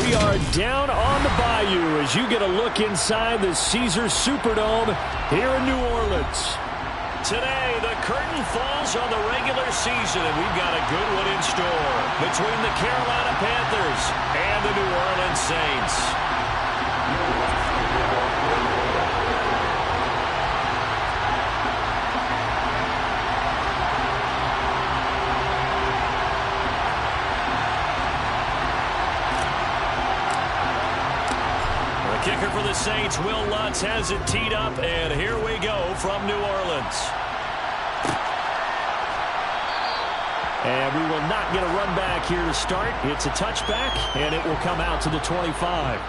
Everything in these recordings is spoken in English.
we are down on the bayou as you get a look inside the Caesars Superdome here in New Orleans. Today, the curtain falls on the regular season, and we've got a good one in store between the Carolina Panthers and the New Orleans Saints. Kicker for the Saints, Will Lutz, has it teed up, and here we go from New Orleans. And we will not get a run back here to start. It's a touchback, and it will come out to the 25.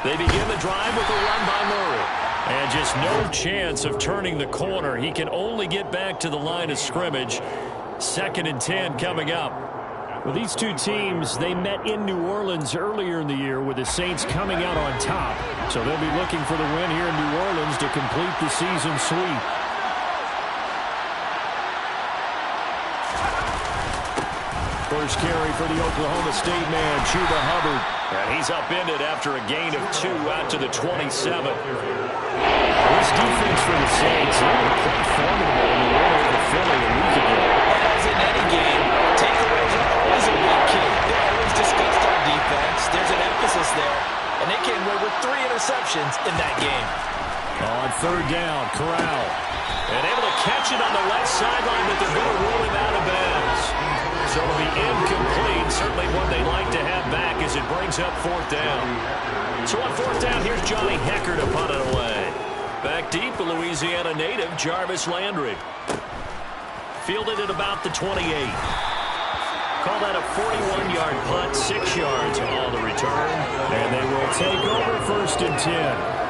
They begin the drive with a run by Murray. And just no chance of turning the corner. He can only get back to the line of scrimmage. 2nd and 10 coming up. Well, these two teams, they met in New Orleans earlier in the year with the Saints coming out on top. So they'll be looking for the win here in New Orleans to complete the season sweep. First carry for the Oklahoma State man, Chuba Hubbard. And he's upended after a gain of 2 out to the 27. This defense for the Saints, they were quite formidable in the win over Philly a week ago. As in any game, takeaways are always a big key. They always discussed our defense. There's an emphasis there. And they came away with 3 interceptions in that game. On 3rd down, Corral. And able to catch it on the left sideline, but they're going to rule him out of bounds. So it'll be incomplete. Certainly one they like to have back as it brings up 4th down. So on 4th down, here's Johnny Hecker to punt it away. Back deep, a Louisiana native, Jarvis Landry. Fielded at about the 28. Call that a 41-yard punt, 6 yards on the return. And they will take over 1st and 10.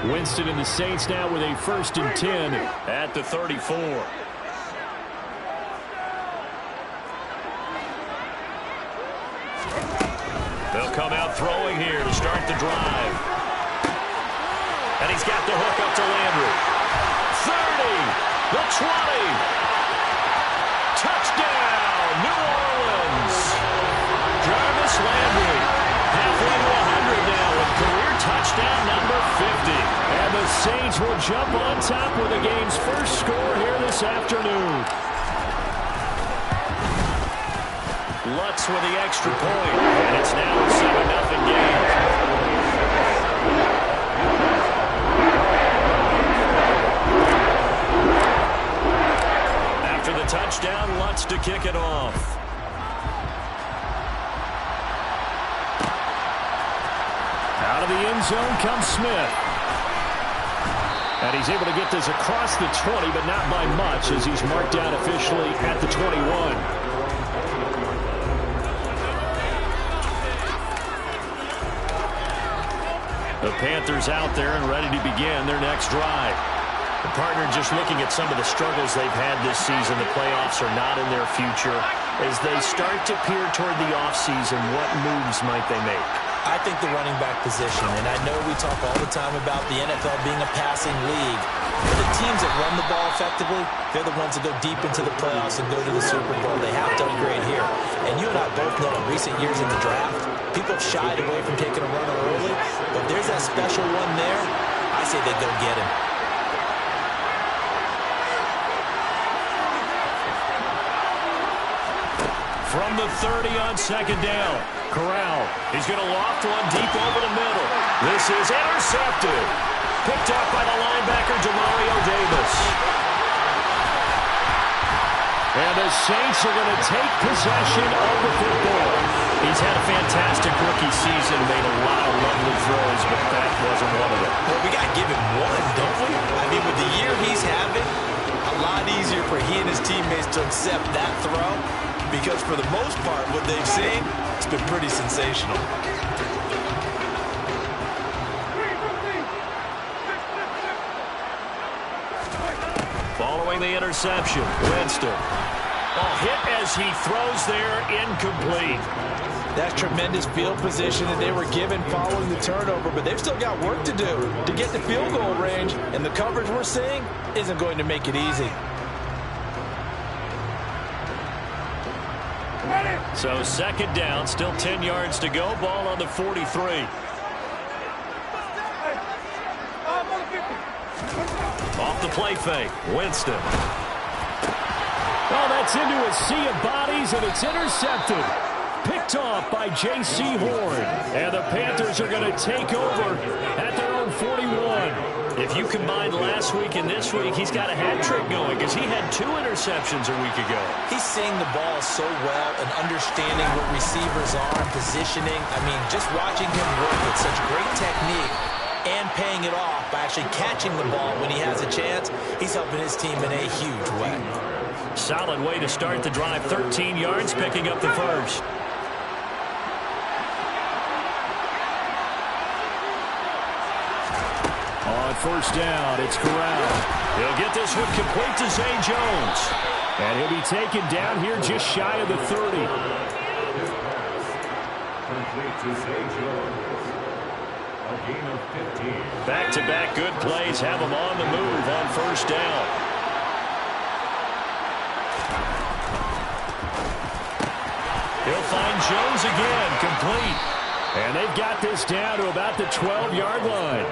Winston and the Saints now with a 1st and 10 at the 34. They'll come out throwing here to start the drive. And he's got the hook up to Landry. 30, the 20. Touchdown, New Orleans. Jarvis Landry halfway to 100 now with career touchdown number 50. And the Saints will jump on top with the game's first score here this afternoon. Lutz with the extra point. And it's now a 7-0 game. After the touchdown, Lutz to kick it off. Out of the end zone comes Smith. And he's able to get this across the 20, but not by much as he's marked down officially at the 21. The Panthers out there and ready to begin their next drive. The partner just looking at some of the struggles they've had this season. The playoffs are not in their future. As they start to peer toward the offseason, what moves might they make? I think the running back position, and I know we talk all the time about the NFL being a passing league, but the teams that run the ball effectively, they're the ones that go deep into the playoffs and go to the Super Bowl. They have to upgrade here. And you and I both know in recent years in the draft, people have shied away from taking a runner early, but there's that special one there. I say they go get him. From the 30 on 2nd down. Corral. He's going to loft one deep over the middle. This is intercepted. Picked up by the linebacker, Demario Davis. And the Saints are going to take possession of the football. He's had a fantastic rookie season, made a lot of lovely throws, but that wasn't one of them. Well, we got to give him one, don't we? I mean, with the year he's having, a lot easier for he and his teammates to accept that throw because for the most part, what they've seen, it's been pretty sensational. Following the interception, Winston. Ball hit as he throws there, incomplete. That's tremendous field position that they were given following the turnover, but they've still got work to do to get the field goal range, and the coverage we're seeing isn't going to make it easy. So second down, still 10 yards to go, ball on the 43. Off the play fake, Winston. Oh, that's into a sea of bodies, and it's intercepted. Picked off by J.C. Horn. And the Panthers are going to take over at their own 41. If you combine last week and this week, he's got a hat trick going because he had 2 interceptions a week ago. He's seeing the ball so well and understanding what receivers are and positioning. I mean, just watching him work with such great technique and paying it off by actually catching the ball when he has a chance, he's helping his team in a huge way. Solid way to start the drive. 13 yards, picking up the first. On first down, it's Corral. He'll get this one complete to Zay Jones. And he'll be taken down here just shy of the 30. Back-to-back good plays have him on the move on first down. He'll find Jones again, complete. And they've got this down to about the 12-yard line.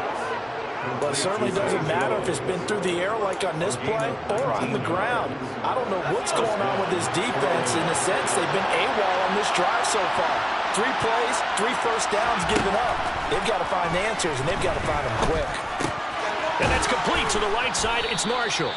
But it certainly doesn't matter if it's been through the air like on this play or on the ground. I don't know what's going on with this defense. In a sense, they've been AWOL on this drive so far. 3 plays, 3 first downs given up. They've got to find answers, and they've got to find them quick. And that's complete to the right side. It's Marshall.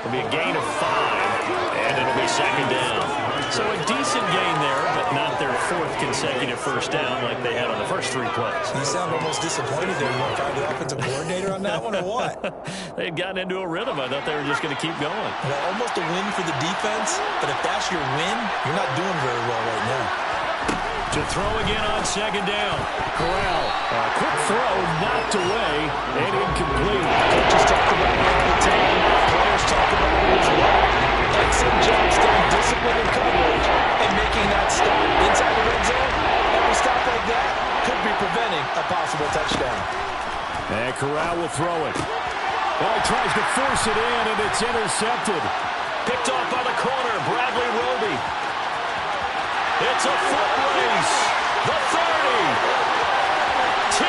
It'll be a gain of 5, and it'll be second down. So a decent gain there, but not their 4th consecutive first down like they had on the first 3 plays. You sound almost disappointed there. You want to find the offensive coordinator on that one or what? They had gotten into a rhythm. I thought they were just going to keep going. Well, almost a win for the defense, but if that's your win, you're not doing very well right now. To throw again on second down. Corral, a quick throw, knocked away, and incomplete. Coaches talk about it all the time. Players talk about it as well. Excellent job staying disciplined in coverage and making that stop inside the red zone. Every stop like that could be preventing a possible touchdown. And Corral will throw it. Well, he tries to force it in, and it's intercepted. Picked off by the corner, Bradley Roby. It's a foot race. The 30. 10, 5,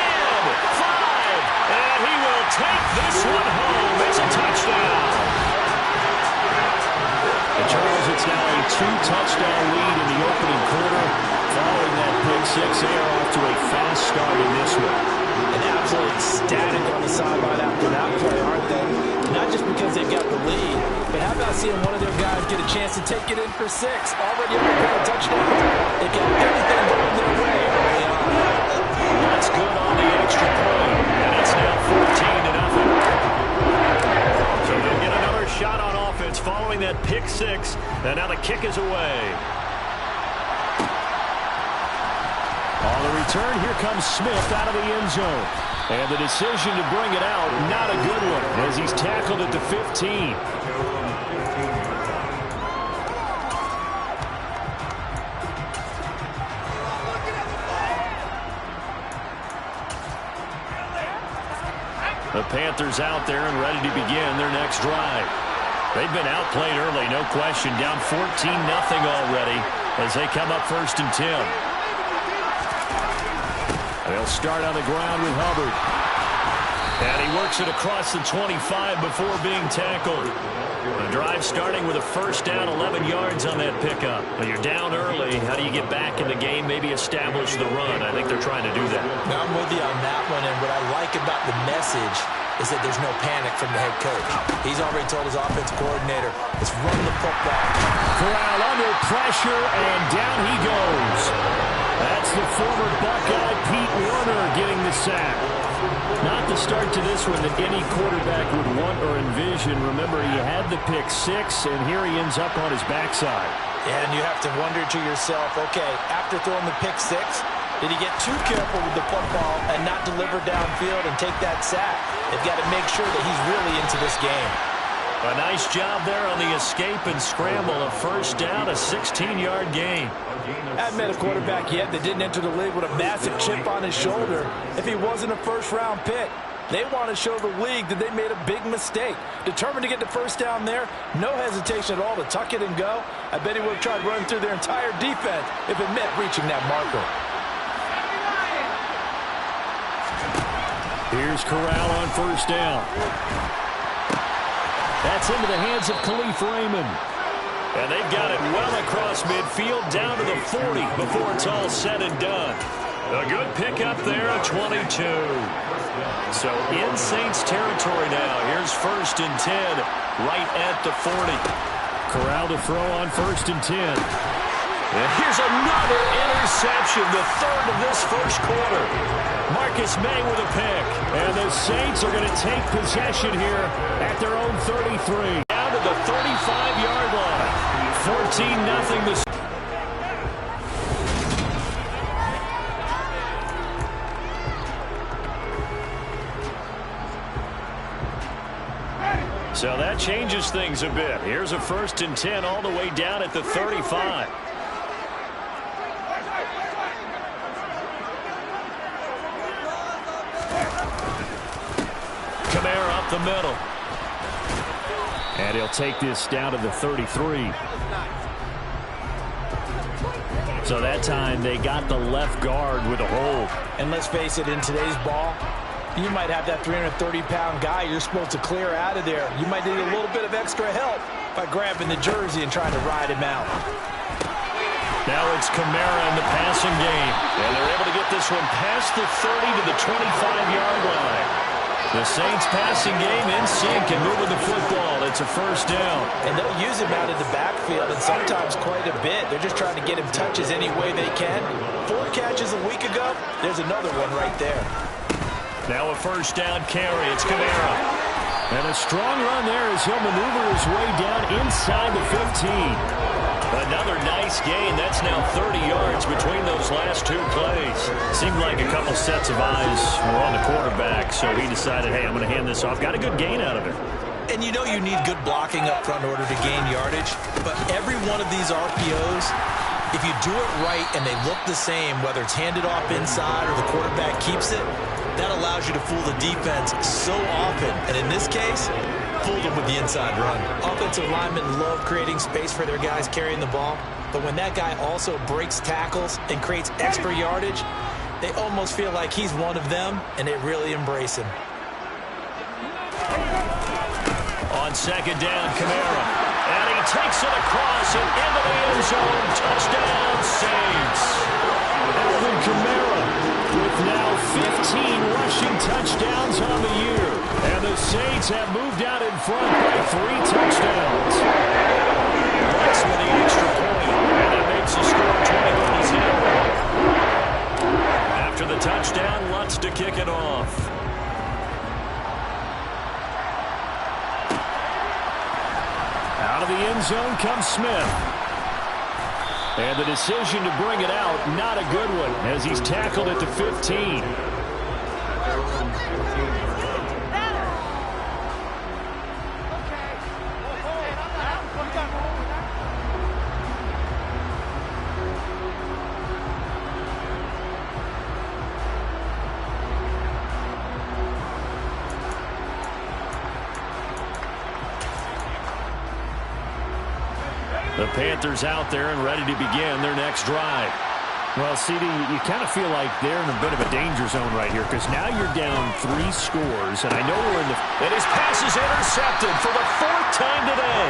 and he will take this one home. It's a touchdown. And Charles, it's now a 2-touchdown lead in the opening quarter. Following that pick 6, they are off to a fast start in this one. And absolutely ecstatic on the sideline after that play, aren't they? Not just because they've got the lead, but how about seeing one of their guys get a chance to take it in for 6? Already up a touchdown. They got everything going their way early on. That's good on the extra point, and it's now 14-0. So they'll get another shot on offense following that pick 6, and now the kick is away. On the return, here comes Smith out of the end zone. And the decision to bring it out, not a good one, as he's tackled at the 15. The Panthers out there and ready to begin their next drive. They've been outplayed early, no question. Down 14-0 already as they come up 1st and 10. They'll start on the ground with Hubbard. And he works it across the 25 before being tackled. The drive starting with a first down, 11 yards on that pickup. When you're down early, how do you get back in the game, maybe establish the run? I think they're trying to do that. Now, I'm with you on that one, and what I like about the message is that there's no panic from the head coach. He's already told his offensive coordinator, let's run the football, Corral under pressure, and down he goes. That's the former Buckeye Pete Werner getting the sack. Not the start to this one that any quarterback would want or envision. Remember, he had the pick six, and here he ends up on his backside. Yeah, and you have to wonder to yourself, okay, after throwing the pick six, did he get too careful with the football and not deliver downfield and take that sack? They've got to make sure that he's really into this game. A nice job there on the escape and scramble. A first down, a 16-yard gain. I haven't met a quarterback yet that didn't enter the league with a massive chip on his shoulder if he wasn't a first-round pick. They want to show the league that they made a big mistake. Determined to get the first down there, no hesitation at all to tuck it and go. I bet he would have tried running through their entire defense if it meant reaching that marker. Here's Corral on first down. That's into the hands of Khalif Raymond. And they've got it well across midfield down to the 40 before it's all said and done. A good pickup there, a 22. So in Saints territory now. Here's 1st and 10 right at the 40. Corral to throw on 1st and 10. And here's another interception, the third of this first quarter. Marcus May with a pick. And the Saints are going to take possession here at their own 33. Down to the 35-yard line. 14-0 this. So that changes things a bit. Here's a 1st and 10 all the way down at the 35. Kamara up the middle. And he'll take this down to the 33. So that time they got the left guard with a hold. And let's face it, in today's ball, you might have that 330-pound guy you're supposed to clear out of there. You might need a little bit of extra help by grabbing the jersey and trying to ride him out. Now it's Kamara in the passing game. And they're able to get this one past the 30 to the 25-yard line. The Saints passing game in sync and moving the football. It's a first down. And they'll use him out of the backfield, and sometimes quite a bit. They're just trying to get him touches any way they can. 4 catches a week ago. There's another one right there. Now a first down carry. It's Kamara. And a strong run there as he'll maneuver his way down inside the 15. Another nice gain. That's now 30 yards between those last 2 plays. Seemed like a couple sets of eyes were on the quarterback, so he decided, hey, I'm going to hand this off. Got a good gain out of it. And you know you need good blocking up front in order to gain yardage, but every one of these RPOs, if you do it right and they look the same, whether it's handed off inside or the quarterback keeps it, that allows you to fool the defense so often. And in this case, fooled them with the inside run. Offensive linemen love creating space for their guys carrying the ball, but when that guy also breaks tackles and creates extra yardage, they almost feel like he's one of them, and they really embrace him. On second down, Kamara. And he takes it across and into the end zone. Touchdown, Saints. Alvin Kamara with now 15 rushing touchdowns on the year. And the Saints have moved out in front by 3 touchdowns. That's with the extra point. And that makes the score 21-0. After the touchdown, Lutz to kick it off. Out of the end zone comes Smith. And the decision to bring it out, not a good one, as he's tackled at the 15. The Panthers out there and ready to begin their next drive. Well, CD, you kind of feel like they're in a bit of a danger zone right here because now you're down 3 scores, and I know we're in the... And his pass is intercepted for the 4th time today.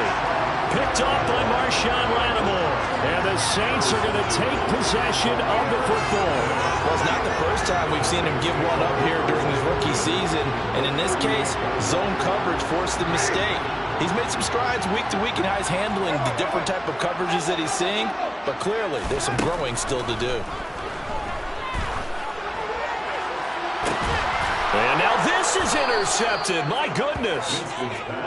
Picked off by Marshawn Lattimore. And the Saints are going to take possession of the football. Well, it's not the first time we've seen him give one up here during his rookie season, and in this case, zone coverage forced the mistake. He's made some strides week to week in how he's handling the different type of coverages changes that he's seeing, but clearly there's some growing still to do. And now this is intercepted. My goodness.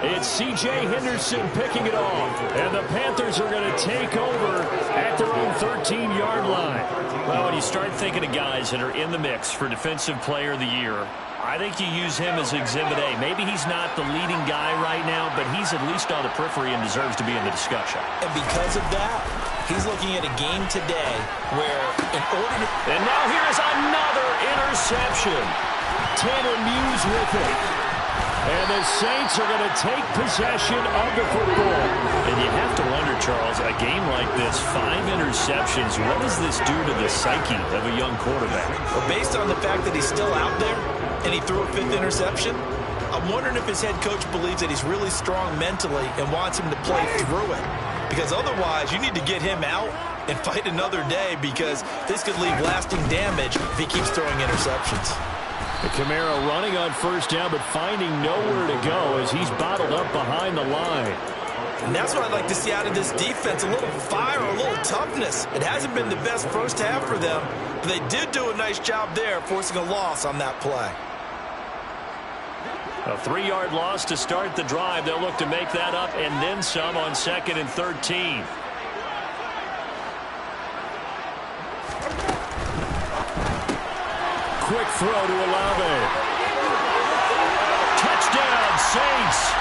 It's C.J. Henderson picking it off. And the Panthers are going to take over at their own 13-yard line. Well, when you start thinking of guys that are in the mix for Defensive Player of the Year, I think you use him as Exhibit A. Maybe he's not the leading guy right now, but he's at least on the periphery and deserves to be in the discussion. And because of that, he's looking at a game today where in order to... And now here's another interception. Tanner Muse with it. And the Saints are going to take possession of the football. And you have to wonder, Charles, a game like this, 5 interceptions, what does this do to the psyche of a young quarterback? Well, based on the fact that he's still out there and he threw a 5th interception, I'm wondering if his head coach believes that he's really strong mentally and wants him to play through it. Because otherwise, you need to get him out and fight another day, because this could leave lasting damage if he keeps throwing interceptions. Kamara running on first down, but finding nowhere to go as he's bottled up behind the line. And that's what I'd like to see out of this defense, a little fire, a little toughness. It hasn't been the best first half for them, but they did do a nice job there, forcing a loss on that play. A 3-yard loss to start the drive. They'll look to make that up and then some on 2nd and 13. Quick throw to Olave. Touchdown, Saints.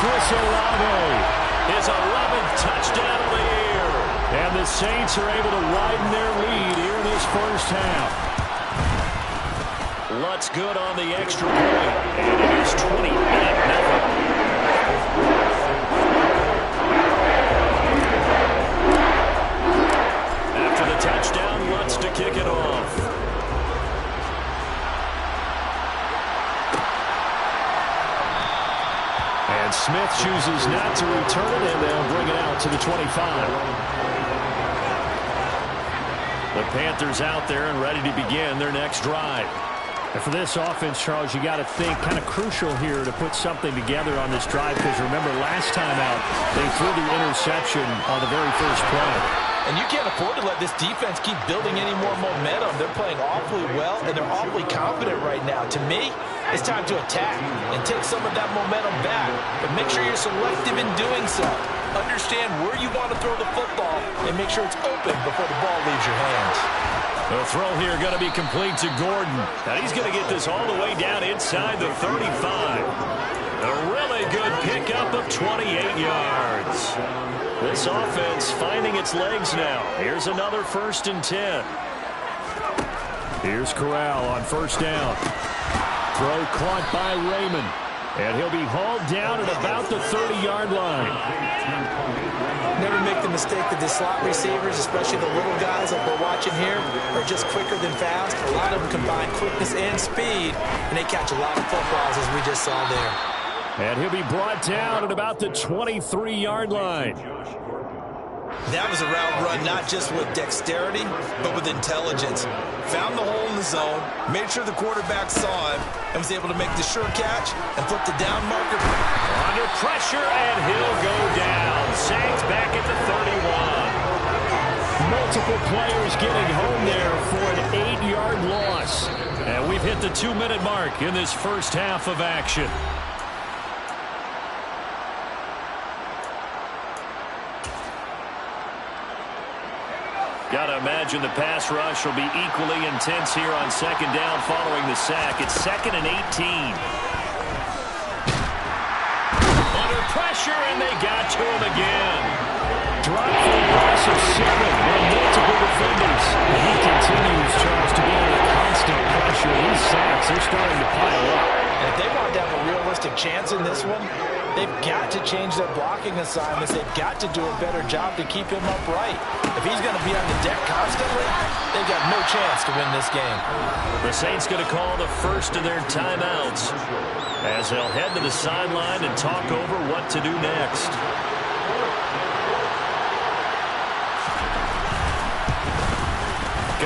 Chris Olave, his 11th touchdown of the year. And the Saints are able to widen their lead here in this first half. Lutz good on the extra point. And it is 28-0. After the touchdown, Lutz to kick it off. And Smith chooses not to return it, and they'll bring it out to the 25. The Panthers out there and ready to begin their next drive. And for this offense, Charles, you got to think kind of crucial here to put something together on this drive, because remember last time out they threw the interception on the very first play. And you can't afford to let this defense keep building any more momentum. They're playing awfully well, and they're awfully confident right now. To me, it's time to attack and take some of that momentum back. But make sure you're selective in doing so. Understand where you want to throw the football and make sure it's open before the ball leaves your hands. The throw here going to be complete to Gordon. Now he's going to get this all the way down inside the 35. A really good pickup of 28 yards. This offense finding its legs now. Here's another 1st and 10. Here's Corral on first down. Throw caught by Raymond. And he'll be hauled down at about the 30-yard line. Never make the mistake that the slot receivers, especially the little guys like we're watching here, are just quicker than fast. A lot of them combine quickness and speed, and they catch a lot of footballs, as we just saw there. And he'll be brought down at about the 23-yard line. That was a route run not just with dexterity, but with intelligence. Found the hole in the zone, made sure the quarterback saw him, and was able to make the sure catch and flip the down marker. Under pressure, and he'll go down. Saints back at the 31. Multiple players getting home there for an 8-yard loss. And we've hit the 2-minute mark in this first half of action. Got to imagine the pass rush will be equally intense here on 2nd down following the sack. It's 2nd and 18. Under pressure, and they got to him again. Drop for a loss of 7 on multiple defenders. And he continues, Charles, to be under constant pressure. These sacks, they're starting to pile up. And if they want to have a realistic chance in this one, they've got to change their blocking assignments. They've got to do a better job to keep him upright. If he's going to be on the deck constantly, they've got no chance to win this game. The Saints going to call the first of their timeouts as they'll head to the sideline and talk over what to do next.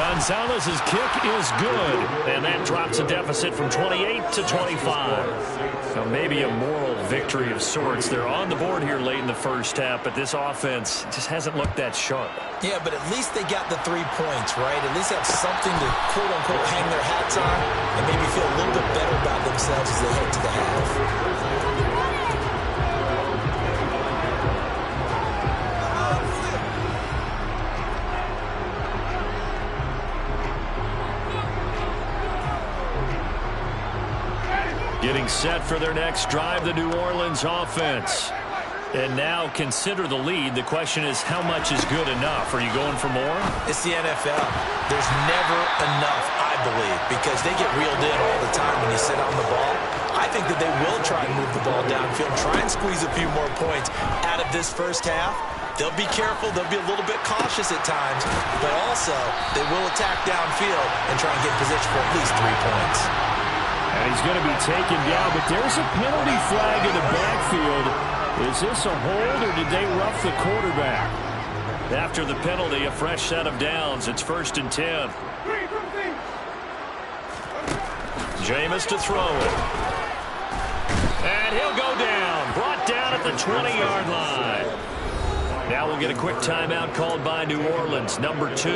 Gonzalez's kick is good, and that drops a deficit from 28 to 25. Now, maybe a moral victory of sorts. They're on the board here late in the first half, but this offense just hasn't looked that sharp. Yeah, but at least they got the 3 points, right? At least have something to, quote-unquote, hang their hats on and maybe feel a little bit better about themselves as they head to the half. Getting set for their next drive, the New Orleans offense. And now consider the lead. The question is, how much is good enough? Are you going for more? It's the NFL. There's never enough, I believe, because they get reeled in all the time when you sit on the ball. I think that they will try and move the ball downfield, try and squeeze a few more points out of this first half. They'll be careful. They'll be a little bit cautious at times, but also they will attack downfield and try and get in position for at least 3 points. And he's going to be taken down, but there's a penalty flag in the backfield. Is this a hold, or did they rough the quarterback? After the penalty, a fresh set of downs. It's 1st and 10. Jameis to throw it. And he'll go down. Brought down at the 20-yard line. Now we'll get a quick timeout called by New Orleans, number 2,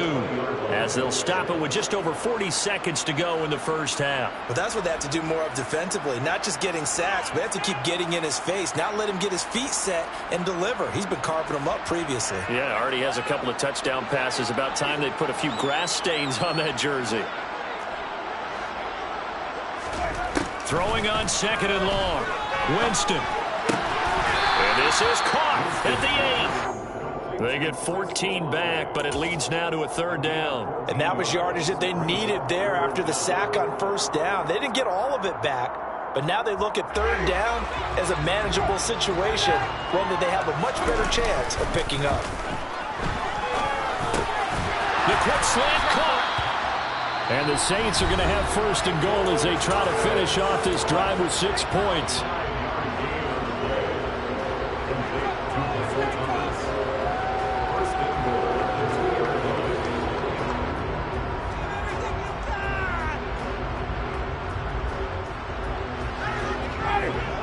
as they'll stop it with just over 40 seconds to go in the first half. Well, that's what they have to do more of defensively, not just getting sacks, but they have to keep getting in his face, not let him get his feet set and deliver. He's been carving them up previously. Yeah, already has a couple of touchdown passes. About time they put a few grass stains on that jersey. Throwing on 2nd and long. Winston. And this is caught at the 8. They get 14 back, but it leads now to a 3rd down. And that was yardage that they needed there after the sack on 1st down. They didn't get all of it back, but now they look at 3rd down as a manageable situation, one that they have a much better chance of picking up. The quick slant caught. And the Saints are going to have 1st and goal as they try to finish off this drive with 6 points.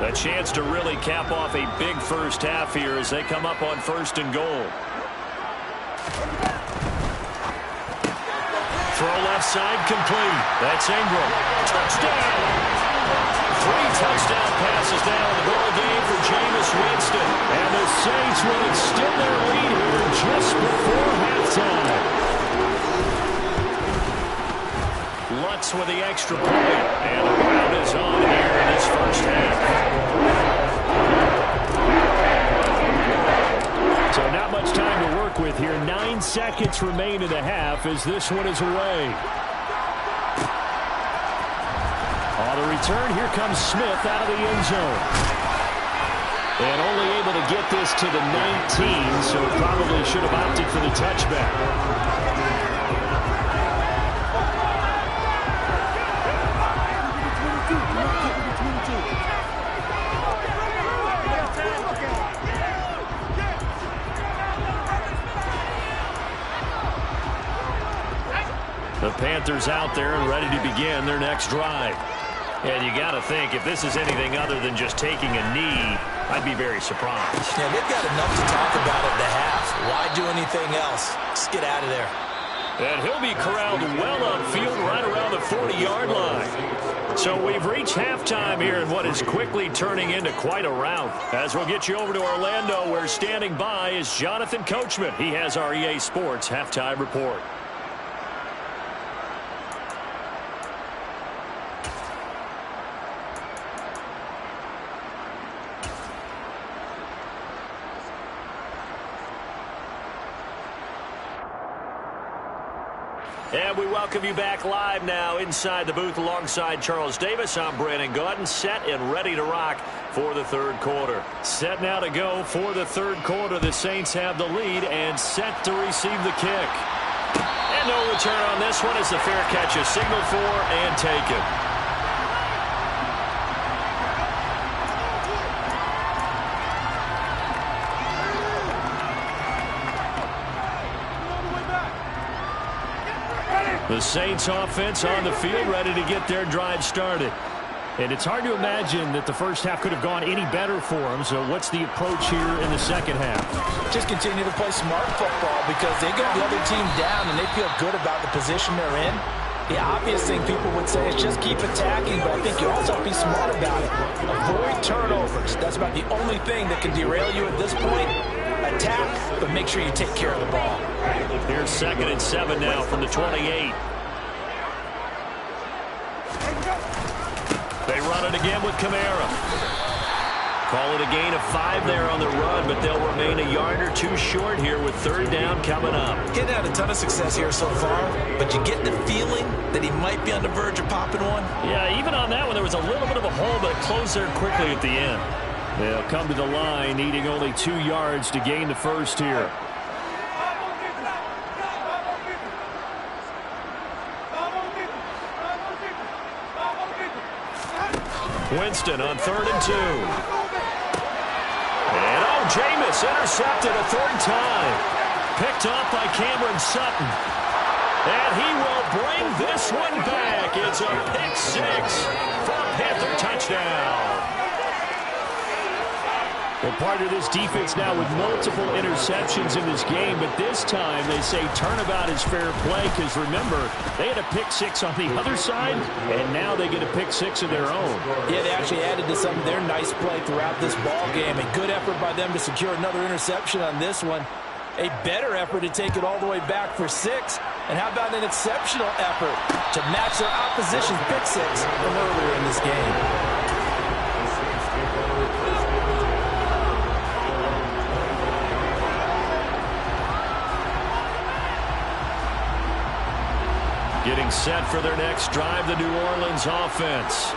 A chance to really cap off a big first half here as they come up on 1st and goal. Throw left side complete. That's Ingram. Touchdown! 3 touchdown passes now in the ball game for Jameis Winston. And the Saints will extend their lead here just before halftime. Lutz with the extra point. And the crowd is on here in this first half. So not much time to work with here. 9 seconds remain in the half as this one is away. On the return, here comes Smith out of the end zone. And only able to get this to the 19, so probably should have opted for the touchback. The Panthers out there and ready to begin their next drive. And you got to think, if this is anything other than just taking a knee, I'd be very surprised. Yeah, they've got enough to talk about at the half. Why do anything else? Just get out of there. And he'll be corralled well upfield right around the 40-yard line. So we've reached halftime here in what is quickly turning into quite a rout. As we'll get you over to Orlando, where standing by is Jonathan Coachman. He has our EA Sports halftime report. And we welcome you back live now inside the booth alongside Charles Davis. I'm Brandon Gaudin, set and ready to rock for the 3rd quarter. Set now to go for the 3rd quarter. The Saints have the lead and set to receive the kick. And no return on this one as the fair catch is signaled for and taken. The Saints offense on the field, ready to get their drive started. And it's hard to imagine that the first half could have gone any better for them. So what's the approach here in the second half? Just continue to play smart football because they get the other team down and they feel good about the position they're in. The obvious thing people would say is just keep attacking, but I think you also have to be smart about it. Avoid turnovers. That's about the only thing that can derail you at this point. Attack, but make sure you take care of the ball. Here's 2nd and 7 now from the 28. They run it again with Kamara. Call it a gain of 5 there on the run, but they'll remain a yard or 2 short here with 3rd down coming up. He's had a ton of success here so far, but you get the feeling that he might be on the verge of popping one. Yeah, even on that one, there was a little bit of a hole, but it closed there quickly at the end. They'll come to the line, needing only 2 yards to gain the first here. Winston on 3rd and 2. And Jameis intercepted a 3rd time. Picked off by Cameron Sutton. And he will bring this one back. It's a pick 6 for a Panther touchdown. Well, part of this defense now with multiple interceptions in this game, but this time they say turnabout is fair play because, remember, they had a pick 6 on the other side, and now they get a pick 6 of their own. Yeah, they actually added to some of their nice play throughout this ball game. A good effort by them to secure another interception on this one. A better effort to take it all the way back for 6. And how about an exceptional effort to match their opposition's pick 6 from earlier in this game. Getting set for their next drive, the New Orleans offense.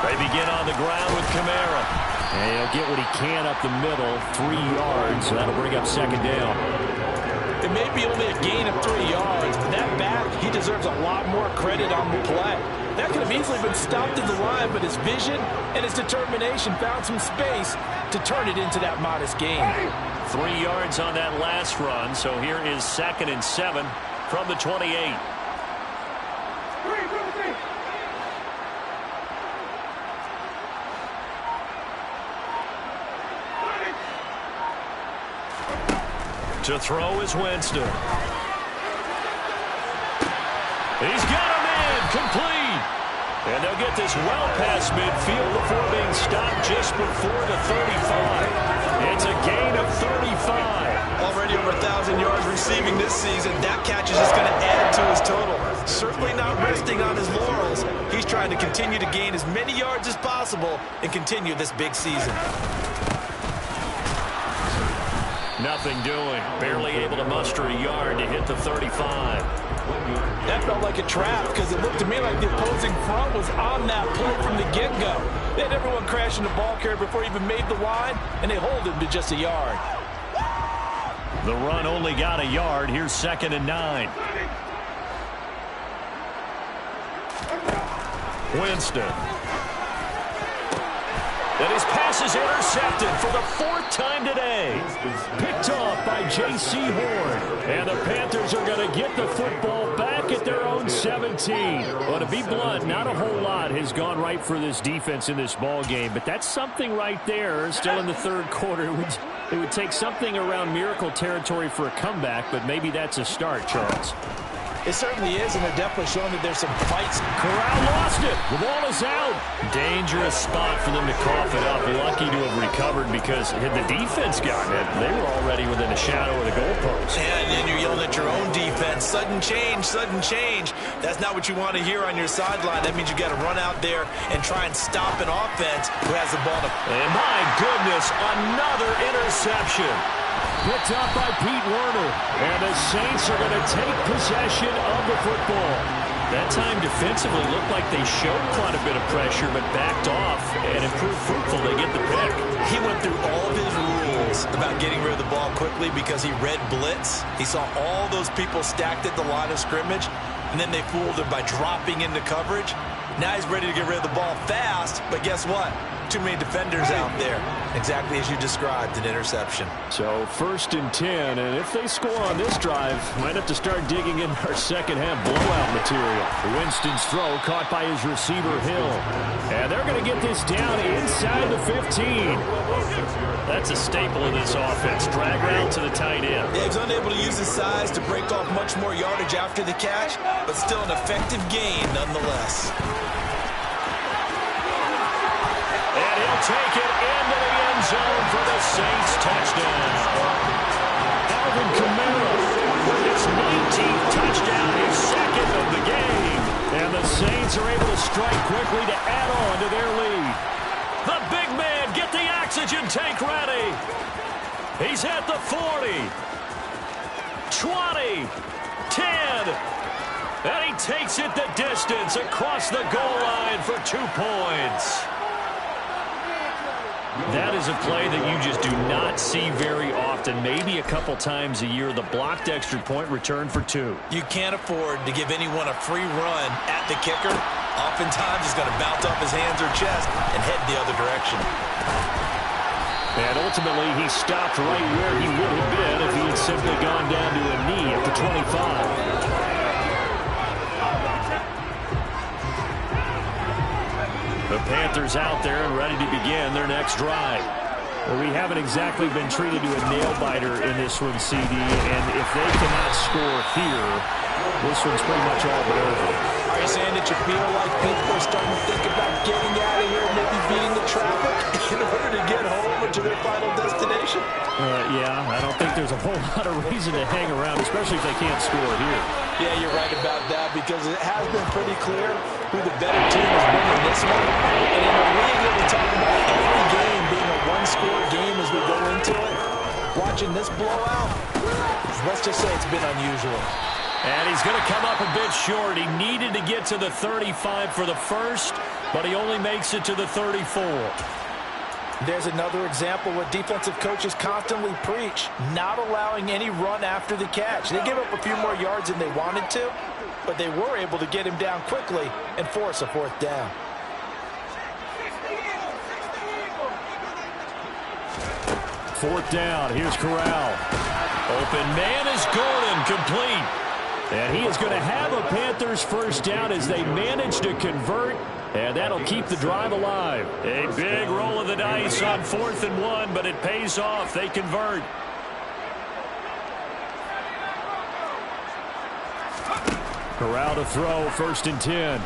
They begin on the ground with Kamara. And he'll get what he can up the middle, 3 yards. So that'll bring up 2nd down. It may be only a gain of 3 yards, but that back, he deserves a lot more credit on the play. That could have easily been stopped at the line, but his vision and his determination found some space to turn it into that modest gain. 3 yards on that last run, so here is 2nd and 7 from the 28. To throw is Winston. He's got him in, complete. And they'll get this well past midfield before being stopped just before the 35. It's a gain of 35. Already over 1,000 yards receiving this season. That catch is just going to add to his total. Certainly not resting on his laurels. He's trying to continue to gain as many yards as possible and continue this big season. Nothing doing. Barely able to muster a yard to hit the 35. That felt like a trap because it looked to me like the opposing front was on that play from the get-go. They had everyone crashing the ball carrier before he even made the line, and they hold him to just a yard. The run only got a yard. Here's 2nd and 9. Winston. And his pass is intercepted for the 4th time today. Picked off by J.C. Horn. And the Panthers are going to get the football back at their own 17. Well, to be blunt, not a whole lot has gone right for this defense in this ball game, but that's something right there. Still in the 3rd quarter. It would take something around miracle territory for a comeback, but maybe that's a start, Charles. It certainly is, and they're definitely showing that there's some fights. Corral lost it. The ball is out. Dangerous spot for them to cough it up. Lucky to have recovered because had the defense gotten it, they were already within a shadow of the goalpost. And then you're yelling at your own defense. Sudden change, sudden change. That's not what you want to hear on your sideline. That means you got to run out there and try and stop an offense who has the ball. And my goodness, another interception. Picked up by Pete Werner. And the Saints are going to take possession of the football. That time defensively looked like they showed quite a bit of pressure, but backed off and it proved fruitful. They get the pick. He went through all of his rules about getting rid of the ball quickly because he read blitz. He saw all those people stacked at the line of scrimmage, and then they fooled him by dropping into coverage. Now he's ready to get rid of the ball fast, but guess what? too many defenders out there. Exactly as you described, an interception. So 1st and 10, and if they score on this drive, might have to start digging in our second half blowout material. Winston's throw caught by his receiver Hill. And they're going to get this down inside the 15. That's a staple in this offense. Drag route to the tight end. Yeah, he's unable to use his size to break off much more yardage after the catch, but still an effective gain nonetheless. And he'll take it into the end zone for the Saints touchdown. Alvin Kamara with his 19th touchdown, his second of the game. And the Saints are able to strike quickly to add on to their lead. The big man, get the oxygen tank ready. He's at the 40, 20, 10, and he takes it the distance across the goal line for 2 points. That is a play that you just do not see very often. Maybe a couple times a year, the blocked extra point return for 2. You can't afford to give anyone a free run at the kicker. Oftentimes, he's going to bounce off his hands or chest and head the other direction. And ultimately, he stopped right where he would have been if he had simply gone down to a knee at the 25. The Panthers out there and ready to begin their next drive. Well, we haven't exactly been treated to a nail-biter in this one, CD, and if they cannot score here, this one's pretty much all but over. Are you saying that you feel like people are starting to think about getting out of here and maybe beating the traffic in order to get home or to their final destination? Yeah, I don't think there's a whole lot of reason to hang around, especially if they can't score here. Yeah, you're right about that because it has been pretty clear who the better team has been in this one. And in a league that we talk about every game being a one-score game as we go into it, watching this blowout, let's just say it's been unusual. And he's going to come up a bit short. He needed to get to the 35 for the first, but he only makes it to the 34. There's another example what defensive coaches constantly preach, not allowing any run after the catch. They give up a few more yards than they wanted to, but they were able to get him down quickly and force a 4th down. Fourth down. Here's Corral. Open man is Gordon, complete. And he is going to have a Panthers first down as they manage to convert, and that'll keep the drive alive. A big roll of the dice on 4th and 1, but it pays off. They convert. Corral to throw, 1st and 10.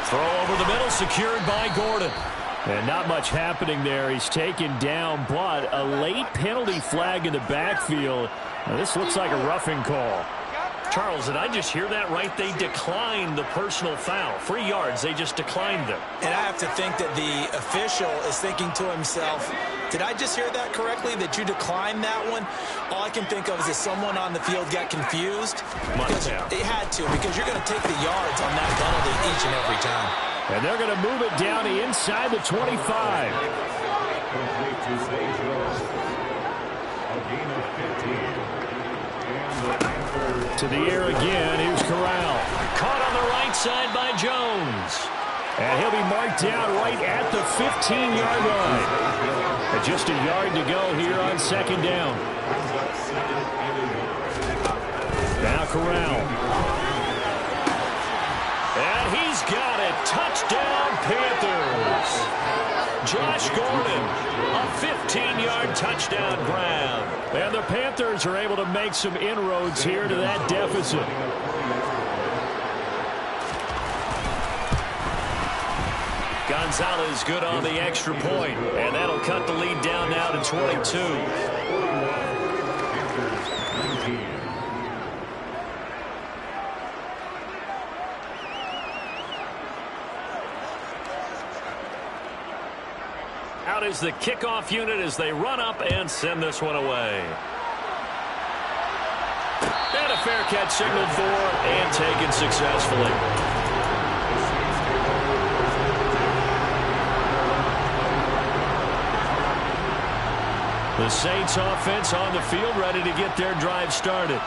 Throw over the middle, secured by Gordon. And not much happening there. He's taken down, but a late penalty flag in the backfield. Now, this looks like a roughing call. Charles, did I just hear that right? They declined the personal foul. 3 yards, they just declined them. And I have to think that the official is thinking to himself, did I just hear that correctly, that you declined that one? All I can think of is that someone on the field got confused. Because it had to, because you're going to take the yards on that penalty each and every time. And they're going to move it down inside the 25. To the air again. Here's Corral. Caught on the right side by Jones. And he'll be marked down right at the 15-yard line. And just a yard to go here on 2nd down. Now Corral. And he's got it. Touchdown, Panthers. Josh Gordon, a 15-yard touchdown grab. And the Panthers are able to make some inroads here to that deficit. Gonzalez good on the extra point, and that'll cut the lead down now to 22. Out is the kickoff unit as they run up and send this one away. And a fair catch signaled for and taken successfully. The Saints offense on the field ready to get their drive started.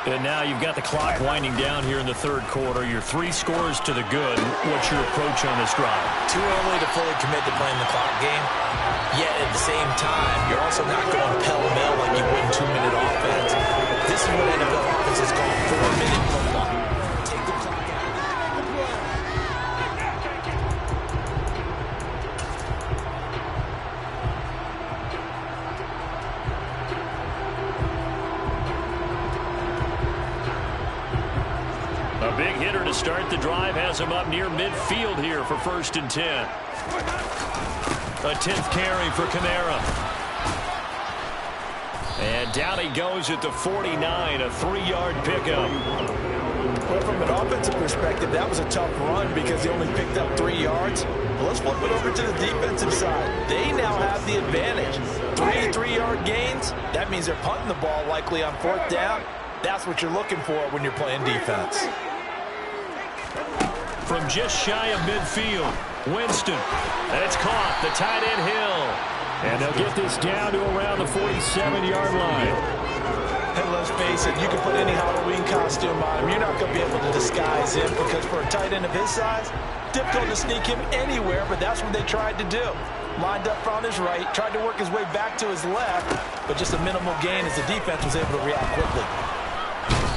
And now you've got the clock winding down here in the third quarter. Your 3 scores to the good. What's your approach on this drive? Too early to fully commit to playing the clock game. Yet at the same time, you're also not going pell-mell like you would in 2-minute offense. This is what NFL offenses call 4-minute football. Take the clock out. A big hitter to start the drive has him up near midfield here for 1st and 10. A 10th carry for Kamara. And down he goes at the 49, a 3-yard pickup. Well, from an offensive perspective, that was a tough run because he only picked up 3 yards. Well, let's flip it over to the defensive side. They now have the advantage. 3-3-yard gains, that means they're punting the ball likely on 4th down. That's what you're looking for when you're playing defense. From just shy of midfield, Winston. And it's caught, the tight end Hill. And they'll get this down to around the 47-yard line. And let's face it, you can put any Halloween costume on him. You're not going to be able to disguise him because for a tight end of his size, difficult to sneak him anywhere, but that's what they tried to do. Lined up on his right, tried to work his way back to his left, but just a minimal gain as the defense was able to react quickly.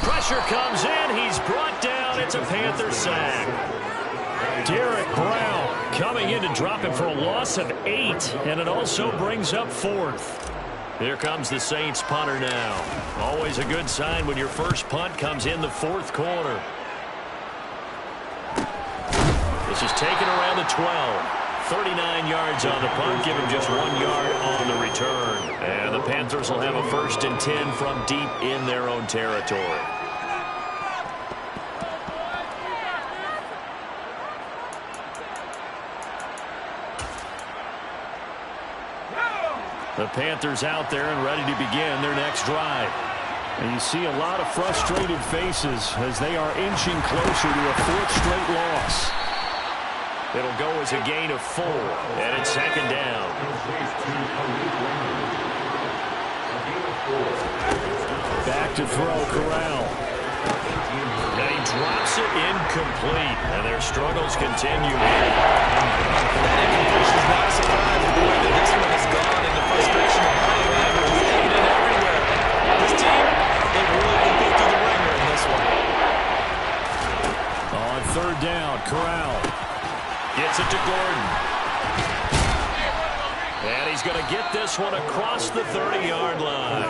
Pressure comes in. He's brought down. It's a Panthers sack. Derek Brown coming in to drop him for a loss of 8, and it also brings up 4th. Here comes the Saints punter now. Always a good sign when your first punt comes in the 4th quarter. This is taken around the 12. 39 yards on the punt, give him just 1 yard on the return. And the Panthers will have a 1st and 10 from deep in their own territory. The Panthers out there and ready to begin their next drive. And you see a lot of frustrated faces as they are inching closer to a 4th straight loss. It'll go as a gain of 4, and it's 2nd down. Back to throw, Corral. And he drops it incomplete, and their struggles continue. That incompletion is not a surprise with the way that this one has gone, and the frustration of body language is evident everywhere. This team, they've really been put through the ringer in this one. On 3rd down, Corral. Gets it to Gordon. And he's going to get this one across the 30-yard line.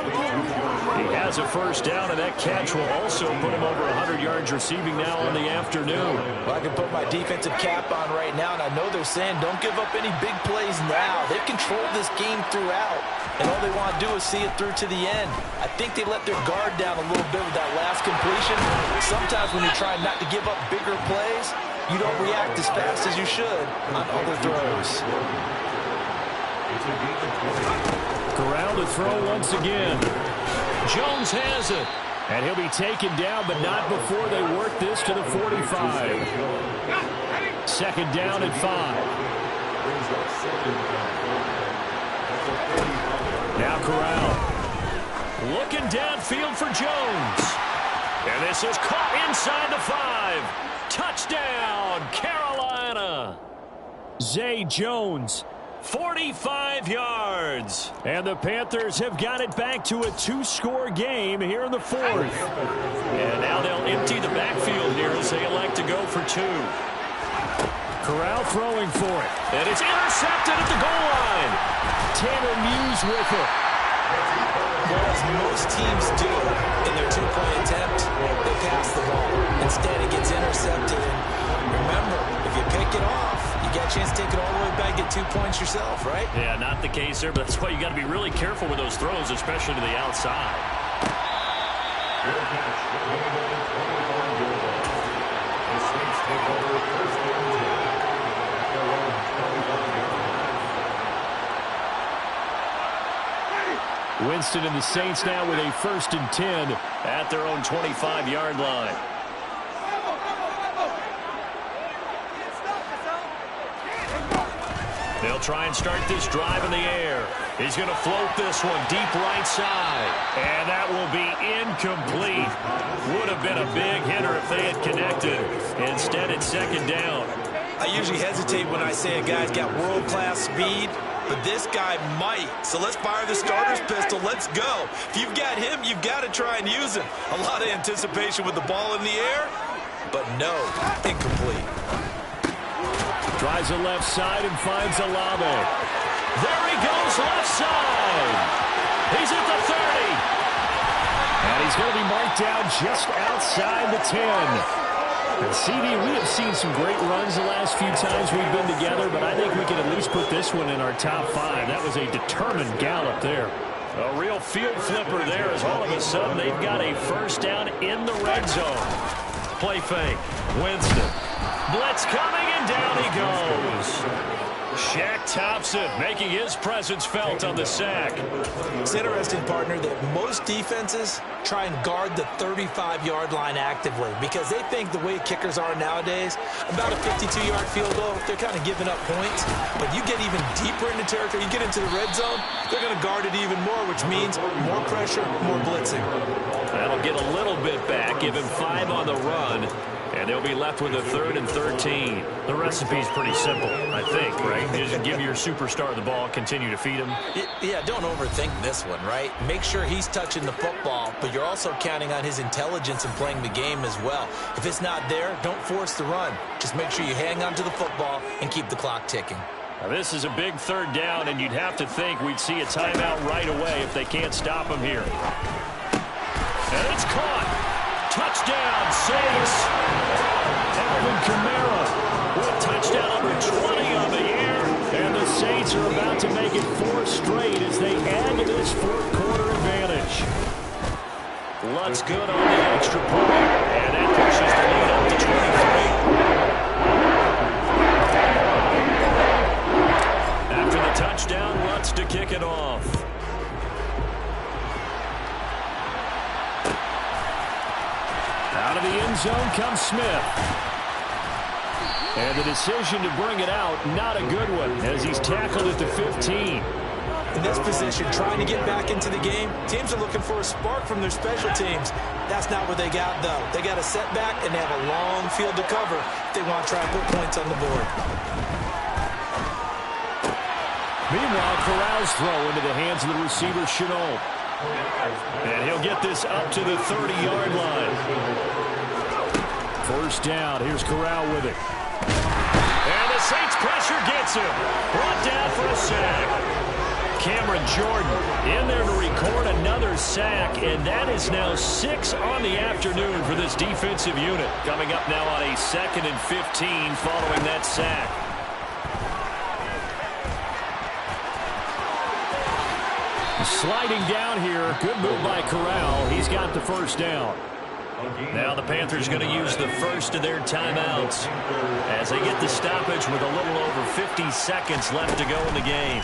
He has a 1st down, and that catch will also put him over 100 yards receiving now on the afternoon. Well, I can put my defensive cap on right now, and I know they're saying don't give up any big plays now. They've controlled this game throughout, and all they want to do is see it through to the end. I think they let their guard down a little bit with that last completion. Sometimes when you're trying not to give up bigger plays, you don't react as fast as you should on other throws. Corral to throw once again. Jones has it. And he'll be taken down, but not before they work this to the 45. 2nd down and 5. Now Corral. Looking downfield for Jones. And this is caught inside the 5. Touchdown, Carolina. Zay Jones. 45 yards. And the Panthers have got it back to a 2-score game here in the 4th. And now they'll empty the backfield here as they elect to go for 2. Corral throwing for it. And it's intercepted at the goal line. Tanner Muse with it. Well, as most teams do in their 2-point attempt, they pass the ball. Instead, it gets intercepted. And remember, if you pick it off, you get a chance to take it all the way back, get 2 points yourself, right? Yeah, not the case there, but that's why you got to be really careful with those throws, especially to the outside. Winston and the Saints now with a 1st and 10 at their own 25-yard line. They'll try and start this drive in the air. He's going to float this one deep right side. And that will be incomplete. Would have been a big hitter if they had connected. Instead, it's second down. I usually hesitate when I say a guy's got world-class speed, but this guy might. So let's fire the starter's pistol. Let's go. If you've got him, you've got to try and use him. A lot of anticipation with the ball in the air, but no, incomplete. Tries the left side and finds Olave. There he goes, left side. He's at the 30. And he's going to be marked down just outside the 10. And CD, we have seen some great runs the last few times we've been together, but I think we can at least put this one in our top 5. That was a determined gallop there. A real field flipper there as all of a sudden they've got a first down in the red zone. Play fake. Winston. Blitz coming, and down he goes. Shaq Thompson making his presence felt on the sack. It's interesting, partner, that most defenses try and guard the 35-yard line actively because they think the way kickers are nowadays, about a 52-yard field goal, they're kind of giving up points. But you get even deeper into territory, you get into the red zone, they're going to guard it even more, which means more pressure, more blitzing. That'll get a little bit back, give him 5 on the run. And they'll be left with a 3rd and 13. The recipe's pretty simple, I think, right? You just give your superstar the ball, continue to feed him. Yeah, don't overthink this one, right? Make sure he's touching the football, but you're also counting on his intelligence in playing the game as well. If it's not there, don't force the run. Just make sure you hang on to the football and keep the clock ticking. Now, this is a big 3rd down, and you'd have to think we'd see a timeout right away if they can't stop him here. And it's caught. Touchdown, Saints. Alvin Kamara with touchdown number 20 on the year. And the Saints are about to make it 4 straight as they add to this 4th quarter advantage. Lutz good on the extra point. And that pushes the lead up to 23. After the touchdown, Lutz to kick it off. Out of the end zone comes Smith. And the decision to bring it out, not a good one, as he's tackled at the 15. In this position, trying to get back into the game, teams are looking for a spark from their special teams. That's not what they got, though. They got a setback, and they have a long field to cover if they want to try and put points on the board. Meanwhile, Corral's throw into the hands of the receiver, Chenault. And he'll get this up to the 30-yard line. First down. Here's Corral with it. And the Saints pressure gets him. Brought down for a sack. Cameron Jordan in there to record another sack, and that is now 6 on the afternoon for this defensive unit. Coming up now on a 2nd and 15 following that sack. Sliding down here. Good move by Corral. He's got the first down. Now the Panthers going to use the first of their timeouts as they get the stoppage with a little over 50 seconds left to go in the game.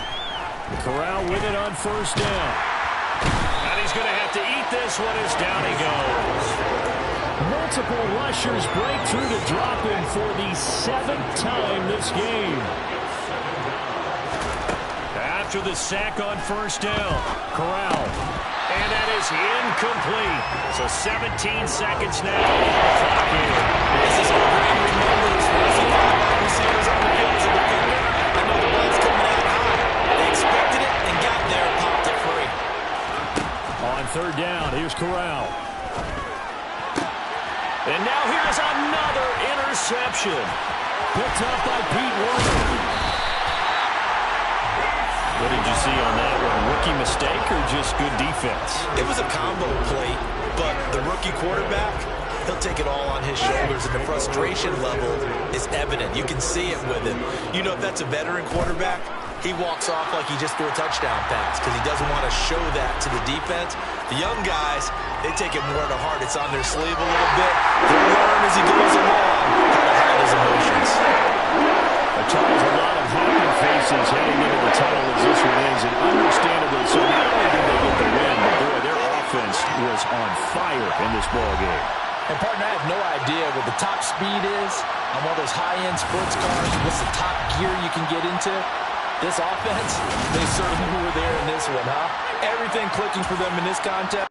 Corral with it on first down. And he's going to have to eat this one as down he goes. Multiple rushers break through to drop him for the 7th time this game. After the sack on first down, Corral. And that is incomplete. So 17 seconds now on the clock here. This is what Green remembers. Receivers on the field to defend it. I know the ball's coming out high. They expected it and got there and popped it free. On third down, here's Corral. And now here's another interception. Picked up by Pete Werner. What did you see on that one? Rookie mistake or just good defense? It was a combo play, but the rookie quarterback, he'll take it all on his shoulders, and the frustration level is evident. You can see it with him. You know, if that's a veteran quarterback, he walks off like he just threw a touchdown pass because he doesn't want to show that to the defense. The young guys, they take it more to heart. It's on their sleeve a little bit. He'll learn as he goes along how to hide his emotions. Charles, a lot of happy faces heading into the tunnel as this one ends, and understandably so. Not only did they get the win, but boy, their offense was on fire in this ball game. And partner, I have no idea what the top speed is on one of those high-end sports cars. What's the top gear you can get into? This offense, they certainly were there in this one, huh? Everything clicking for them in this contest.